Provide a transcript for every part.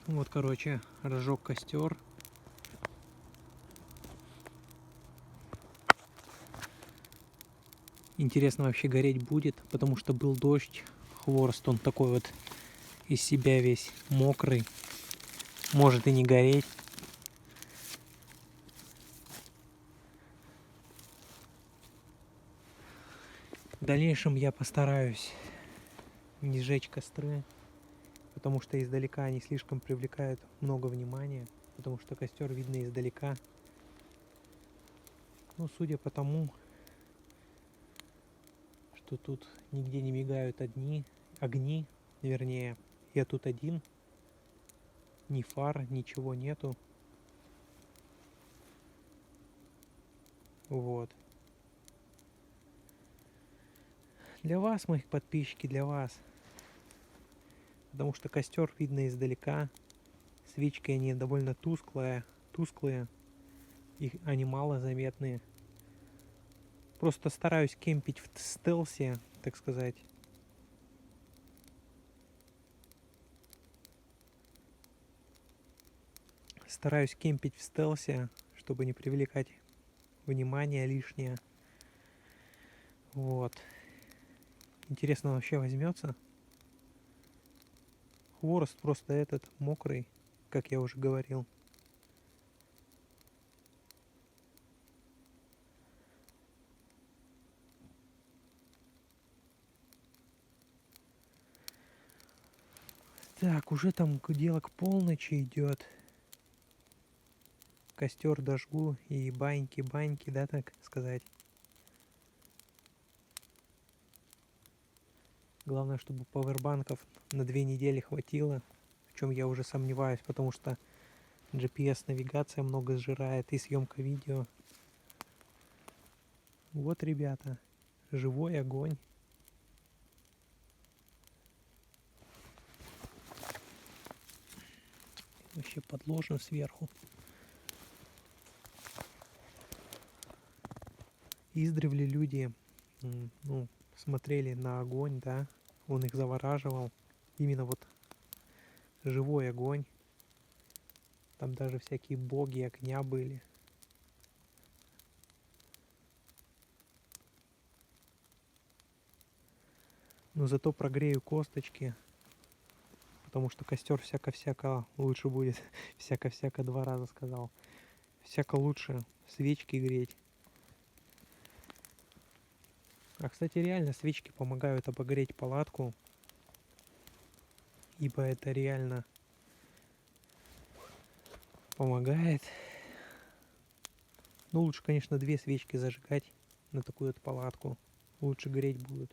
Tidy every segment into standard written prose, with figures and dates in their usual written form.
Вот, короче, разжег костер. Интересно, вообще гореть будет, потому что был дождь. Хворост, он такой вот из себя весь мокрый. Может и не гореть. В дальнейшем я постараюсь не сжечь костры, потому что издалека они слишком привлекают много внимания, потому что костер видно издалека. Ну, судя по тому, что тут нигде не мигают огни, вернее, я тут один, ни фар, ничего нету. Вот. Для вас, моих подписчики, для вас. Потому что костер видно издалека. Свечки они довольно тусклые. Они мало заметные. Просто стараюсь кемпить в стелсе, так сказать. Стараюсь кемпить в стелсе, чтобы не привлекать внимание лишнее. Вот. Интересно, он вообще возьмется? Хворост просто этот мокрый, как я уже говорил. Так, уже там дело к полночи идет. Костер дожгу и баньки, да, так сказать. Главное, чтобы пауэрбанков на 2 недели хватило, в чем я уже сомневаюсь, потому что GPS-навигация много сжирает и съемка видео. Вот, ребята, живой огонь. Вообще подложен сверху. Издревле люди, смотрели на огонь, да, он их завораживал. Именно вот живой огонь. Там даже всякие боги огня были. Но зато прогрею косточки, потому что костер всяко-всяко лучше будет. Всяко-всяко 2 раза сказал. Всяко лучше свечки греть. А, кстати, реально свечки помогают обогреть палатку, ибо это реально помогает. Ну, лучше, конечно, 2 свечки зажигать на такую вот палатку. Лучше греть будут.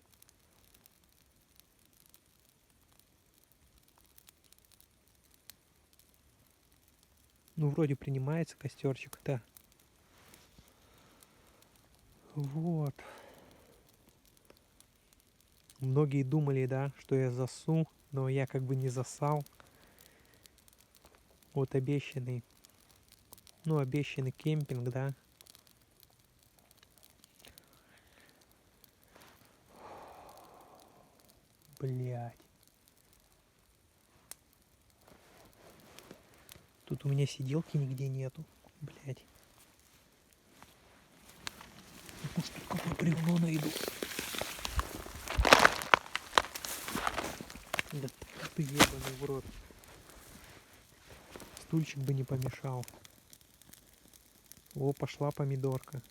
Ну, вроде принимается костерчик-то. Вот. Многие думали, да, что я засу, но я как бы не засал. Вот обещанный кемпинг, да. Блять. Тут у меня сиделки нигде нету. Блять. Может, тут какое бревно найду. Да ты ебаный в рот. Стульчик бы не помешал. О, пошла помидорка.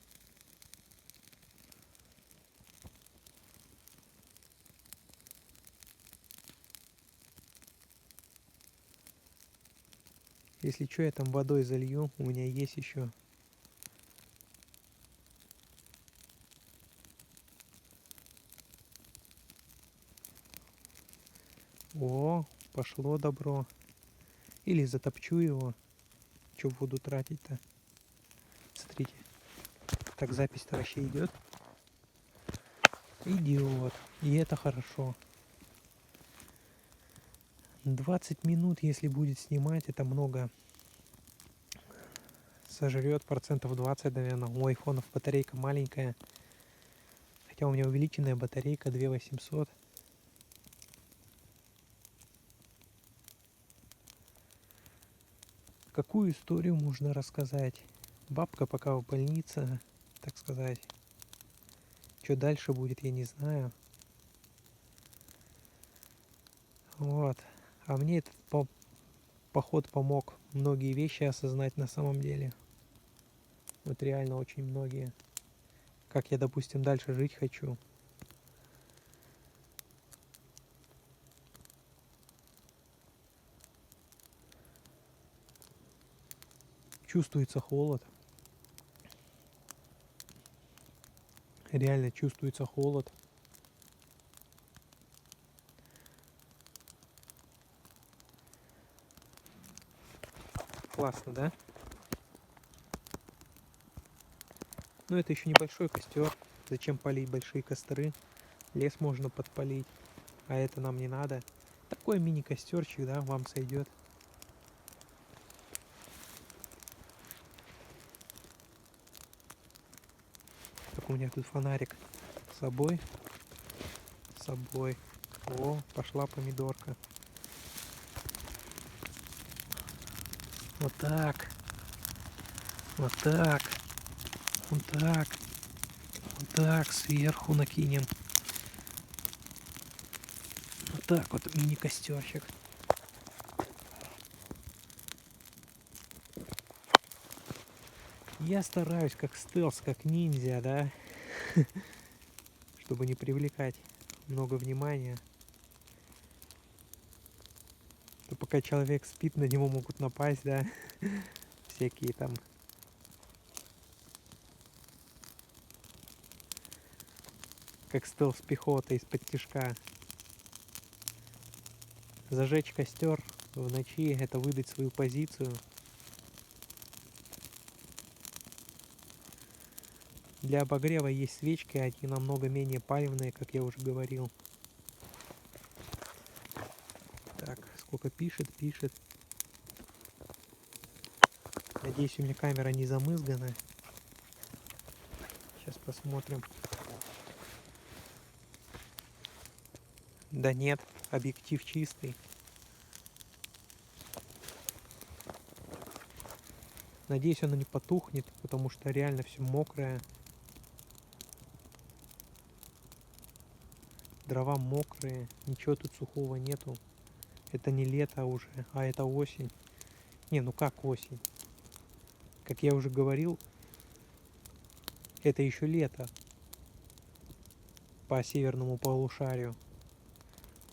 Если что, я там водой залью. У меня есть еще. О, пошло добро. Или затопчу его. Че воду тратить-то? Смотрите. Так запись-то вообще идет? Идет. И это хорошо. 20 минут, если будет снимать, это много. Сожрет процентов 20, наверное. У айфонов батарейка маленькая. Хотя у меня увеличенная батарейка 2800. Какую историю можно рассказать? Бабка пока в больнице, так сказать. Что дальше будет, я не знаю. Вот. А мне этот поход помог многие вещи осознать на самом деле. Вот реально очень многие. Как я, допустим, дальше жить хочу. Чувствуется холод. Реально чувствуется холод. Классно, да? Но это еще небольшой костер. Зачем палить большие костры? Лес можно подпалить. А это нам не надо. Такой мини-костерчик, да, вам сойдет. Так, у меня тут фонарик с собой. С собой. О, пошла помидорка. Вот так. Вот так. Вот так. Вот так. Сверху накинем. Вот так вот мини-костерчик. Я стараюсь как стелс, как ниндзя, да? Чтобы не привлекать много внимания. То пока человек спит, на него могут напасть, да? Всякие там как стелс пехота из-под тишка. Зажечь костер в ночи — это выдать свою позицию. Для обогрева есть свечки, они намного менее палевные, как я уже говорил. Так, сколько пишет. Надеюсь, у меня камера не замызгана. Сейчас посмотрим. Да нет, объектив чистый. Надеюсь, оно не потухнет, потому что реально все мокрое. Дрова мокрые, ничего тут сухого нету. Это не лето уже, а это осень. Не, ну как осень? Как я уже говорил, это еще лето по северному полушарию.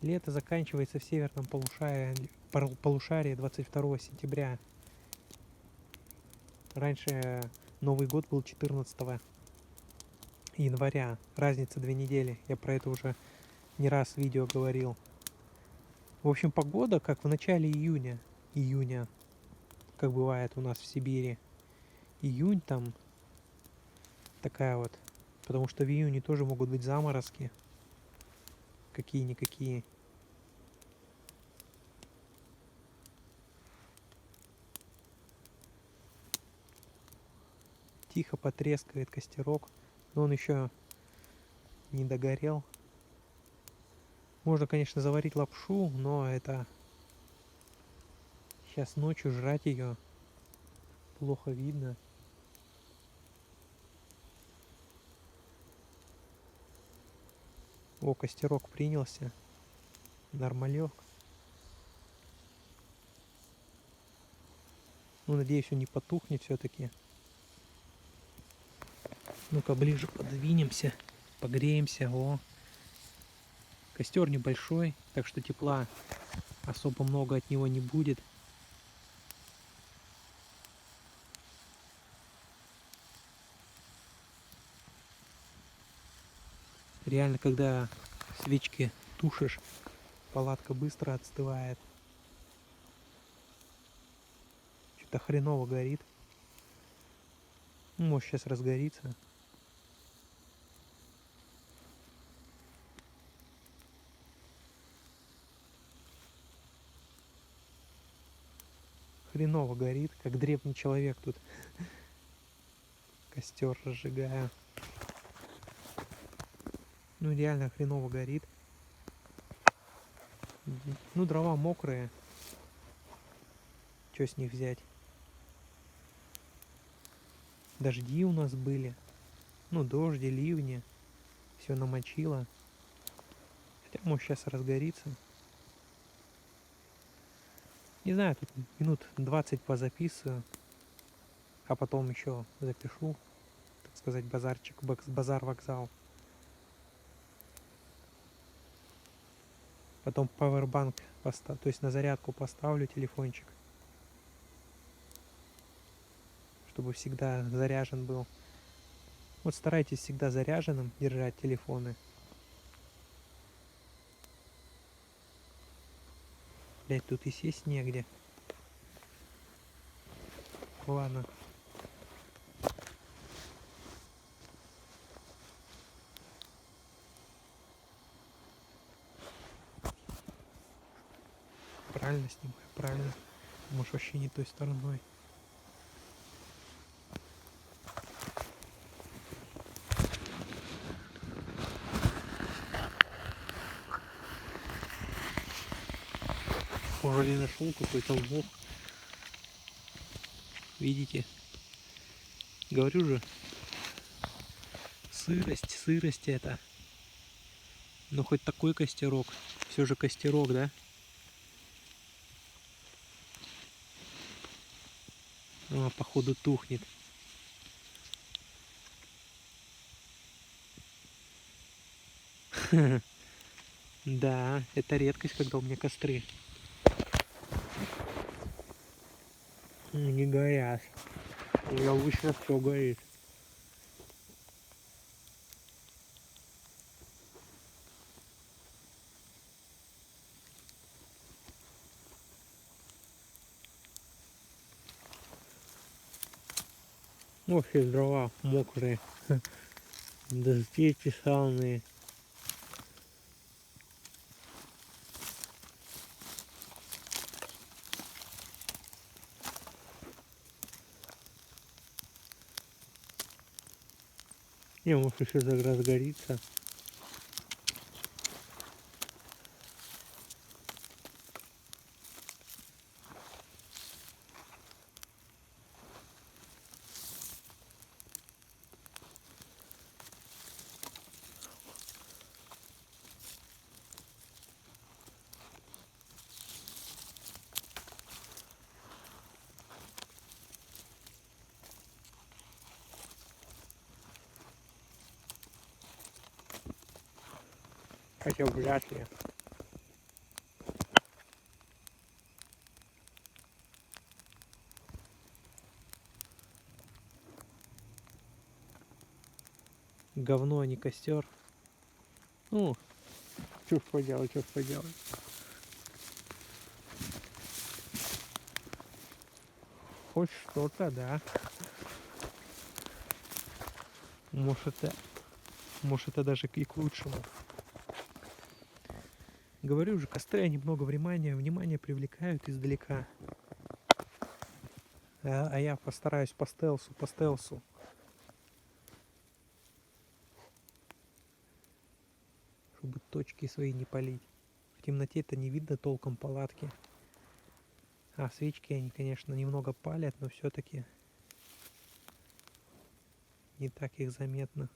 Лето заканчивается в северном полушарии 22 сентября. Раньше Новый год был 14 января. Разница 2 недели. Я про это уже не раз в видео говорил. В общем, погода как в начале июня, как бывает у нас в Сибири. Июнь там такая вот. Потому что в июне тоже могут быть заморозки. Какие-никакие. Тихо потрескивает костерок. Но он еще не догорел. Можно, конечно, заварить лапшу, но это сейчас ночью жрать ее плохо видно. О, костерок принялся. Нормалек. Ну, надеюсь, он не потухнет все-таки. Ну-ка, ближе подвинемся, погреемся. О, костер небольшой, так что тепла особо много от него не будет. Реально, когда свечки тушишь, палатка быстро отстывает. Что-то хреново горит. Ну, может, сейчас разгорится. Хреново горит, как древний человек тут костер разжигаю. Ну, реально хреново горит. Ну, дрова мокрые. Что с них взять? Дожди у нас были. Ну, дожди, ливни. Все намочило. Хотя, может, сейчас разгорится. Не знаю, тут минут 20 позаписываю. А потом еще запишу, так сказать, базарчик, базар-вокзал. Потом пауэрбанк то есть на зарядку поставлю телефончик, чтобы всегда заряжен был. Вот старайтесь всегда заряженным держать телефоны. Блять, тут и сесть негде. Ладно. Правильно снимаю, правильно. Может, вообще не той стороной. Уже нашел какой-то лох. Видите? Говорю же, сырость это. Ну хоть такой костерок. Все же костерок, да? А, походу тухнет. Да, это редкость, когда у меня костры не горят. У меня обычно все горит. Вообще дрова мокрые. Дожди песчаные. Не, может еще разгорится. Хотя вряд ли. Говно, а не костер. Ну, что ж поделать, что ж поделать. Хоть что-то, да. Может это даже и к лучшему. Говорю же, костры, они много внимания привлекают издалека. А я постараюсь по стелсу. Чтобы точки свои не палить. В темноте-то не видно толком палатки. А свечки они, конечно, немного палят, но все-таки не так их заметно.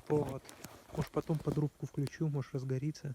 Вот. Может потом под рубку включу, может разгорится.